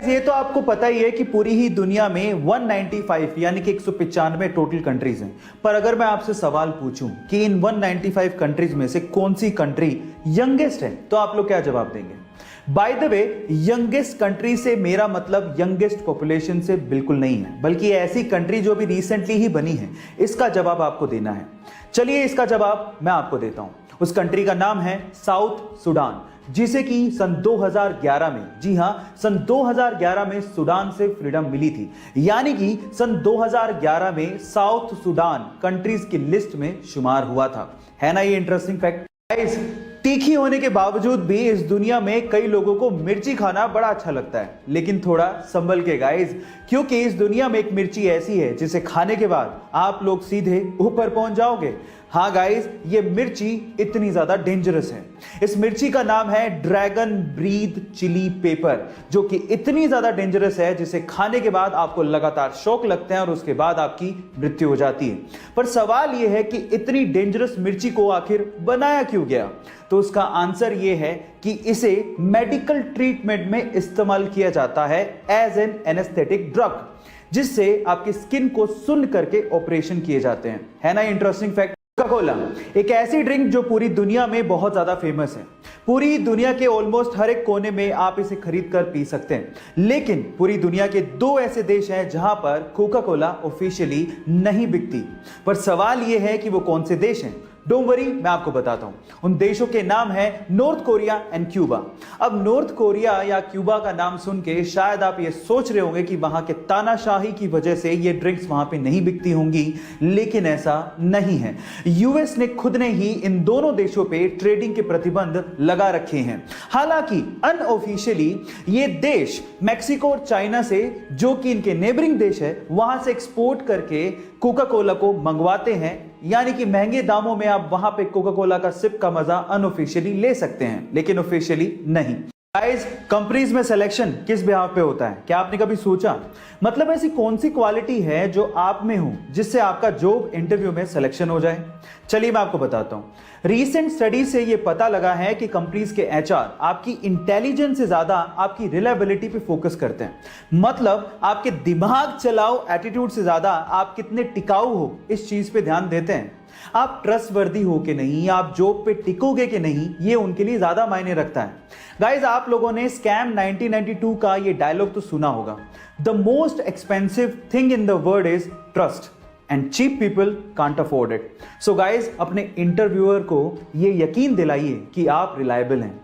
ये तो आपको पता ही है कि पूरी ही दुनिया में 195 यानी कि 195 टोटल कंट्रीज हैं। पर अगर मैं आपसे सवाल पूछूं कि इन 195 कंट्रीज में से कौन सी कंट्री यंगेस्ट है, तो आप लोग क्या जवाब देंगे? By the way, youngest country से मेरा मतलब यंगेस्ट पॉपुलेशन से बिल्कुल नहीं है, बल्कि ऐसी कंट्री जो भी रिसेंटली ही बनी है, इसका जवाब आपको देना है। चलिए इसका जवाब मैं आपको देता हूं। उस कंट्री का नाम है साउथ सूडान, जिसे कि सन 2011 में, जी हां, सन 2011 में सूडान से फ्रीडम मिली थी। यानी कि सन 2011 में साउथ सूडान कंट्रीज की लिस्ट में शुमार हुआ था। है ना ये इंटरेस्टिंग फैक्ट? तीखी होने के बावजूद भी इस दुनिया में कई लोगों को मिर्ची खाना बड़ा अच्छा लगता है, लेकिन थोड़ा संभल के गाइस, क्योंकि इस दुनिया में एक मिर्ची ऐसी है जिसे खाने के बाद आप लोग सीधे ऊपर पहुंच जाओगे। हाँ गाइस, ये मिर्ची इतनी ज्यादा डेंजरस है। इस मिर्ची का नाम है ड्रैगन ब्रीथ चिली पेपर, जो कि इतनी ज्यादा डेंजरस है जिसे खाने के बाद आपको लगातार शौक लगते हैं और उसके बाद आपकी मृत्यु हो जाती है। पर सवाल यह है कि इतनी डेंजरस मिर्ची को आखिर बनाया क्यों गया? तो उसका आंसर यह है कि इसे मेडिकल ट्रीटमेंट में इस्तेमाल किया जाता है एज एन एनेस्थेटिक ड्रग, जिससे आपकी स्किन को सुन्न करके ऑपरेशन किए जाते हैं। है ना इंटरेस्टिंग फैक्ट? कोका कोला एक ऐसी ड्रिंक जो पूरी दुनिया में बहुत ज्यादा फेमस है। पूरी दुनिया के ऑलमोस्ट हर एक कोने में आप इसे खरीद कर पी सकते हैं, लेकिन पूरी दुनिया के 2 ऐसे देश हैं जहां पर कोका कोला ऑफिशियली नहीं बिकती। पर सवाल यह है कि वो कौन से देश हैं? डोंट वरी, मैं आपको बताता हूं। उन देशों के नाम है नॉर्थ कोरिया एंड क्यूबा। अब नॉर्थ कोरिया या क्यूबा का नाम सुन के शायद आप ये सोच रहे होंगे कि वहां के तानाशाही की वजह से ये ड्रिंक्स वहां पे नहीं बिकती होंगी, लेकिन ऐसा नहीं है। यूएस ने खुद ने ही इन दोनों देशों पे ट्रेडिंग के प्रतिबंध लगा रखे हैं। हालांकि अनऑफिशियली ये देश मैक्सिको और चाइना से, जो कि इनके नेबरिंग देश है, वहां से एक्सपोर्ट करके कोका कोला को मंगवाते हैं। यानी कि महंगे दामों में आप वहां पे कोका कोला का सिप का मजा अनऑफिशियली ले सकते हैं, लेकिन ऑफिशियली नहीं। गाइस, कंपनीज में सिलेक्शन किस बिहाव पे होता है? क्या आपने कभी सोचा? मतलब ऐसी कौन सी क्वालिटी है जो आप में हो जिससे आपका जॉब इंटरव्यू में सिलेक्शन हो जाए? चलिए मैं आपको बताता हूं। रीसेंट स्टडी से यह पता लगा है कि कंपनीज के एचआर आपकी इंटेलिजेंस से ज्यादा आपकी रिलायबिलिटी पे फोकस करते हैं। मतलब आपके दिमाग चलाओ एटीट्यूड से ज्यादा आप कितने टिकाऊ हो इस चीज पे ध्यान देते हैं। आप ट्रस्टवर्दी हो कि नहीं, आप जॉब पे टिकोगे कि नहीं, ये उनके लिए ज्यादा मायने रखता है। गाइस, आप लोगों ने स्कैम 1992 का ये डायलॉग तो सुना होगा, the most expensive thing in the world is trust and cheap people can't afford it. So guys, अपने इंटरव्यूअर को ये यकीन दिलाइए कि आप रिलायबल हैं।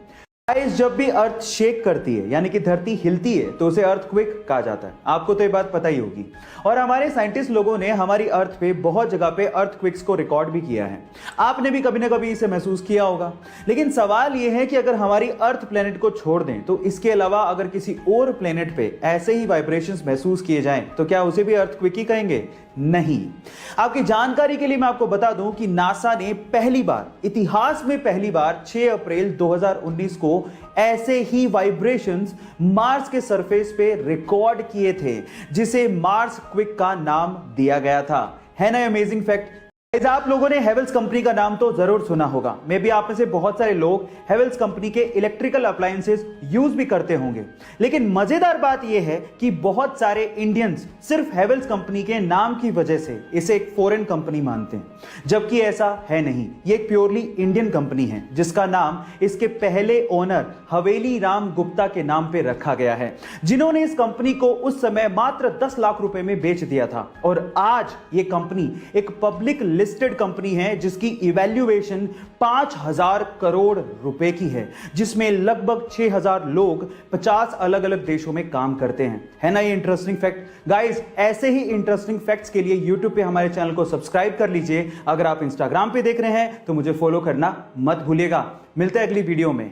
गाइस, जब भी अर्थ शेक करती है यानी कि धरती हिलती है तो उसे अर्थक्वेक कहा जाता है। आपको तो ये बात पता ही होगी। और हमारे साइंटिस्ट लोगों ने हमारी अर्थ पे बहुत जगह पे अर्थक्वेक्स को रिकॉर्ड भी किया है। आपने भी कभी ना कभी इसे महसूस किया होगा। लेकिन सवाल यह है कि अगर हमारी अर्थ प्लेनेट को छोड़ दें तो इसके अलावा अगर किसी और प्लेनेट पे ऐसे ही वाइब्रेशंस महसूस किए जाएं तो क्या उसे भी अर्थक्वेक ही कहेंगे? नहीं। आपकी जानकारी के लिए मैं आपको बता दूं कि नासा ने पहली बार, इतिहास में पहली बार 6 अप्रैल 2019 को ऐसे ही वाइब्रेशंस मार्स के सरफेस पे रिकॉर्ड किए थे, जिसे मार्स क्विक का नाम दिया गया था। है ना अमेजिंग फैक्ट? आप लोगों ने हेवेल्स कंपनी का नाम तो जरूर सुना होगा। मे बी आप में से बहुत सारे लोग हेवेल्स कंपनी के इलेक्ट्रिकल अप्लायंसेस यूज भी करते होंगे। लेकिन मजेदार बात यह है कि बहुत सारे इंडियंस सिर्फ हेवेल्स कंपनी के नाम की वजह से इसे एक फॉरेन कंपनी मानते हैं, जबकि ऐसा है नहीं। ये एक प्योरली इंडियन कंपनी है जिसका नाम इसके पहले ओनर हवेली राम गुप्ता के नाम पे रखा गया है, जिन्होंने इस कंपनी को उस समय मात्र 10 लाख रुपए में बेच दिया था। और आज ये कंपनी एक पब्लिक लिस्टेड कंपनी है जिसकी इवैल्यूएशन 5000 करोड़ रुपए की है, जिसमें लगभग 6000 लोग 50 अलग अलग देशों में काम करते हैं। है ना ये इंटरेस्टिंग फैक्ट? गाइस, ऐसे ही इंटरेस्टिंग फैक्ट्स के लिए YouTube पे हमारे चैनल को सब्सक्राइब कर लीजिए। अगर आप इंस्टाग्राम पे देख रहे हैं तो मुझे फॉलो करना मत भूलिएगा। मिलते हैं अगली वीडियो में।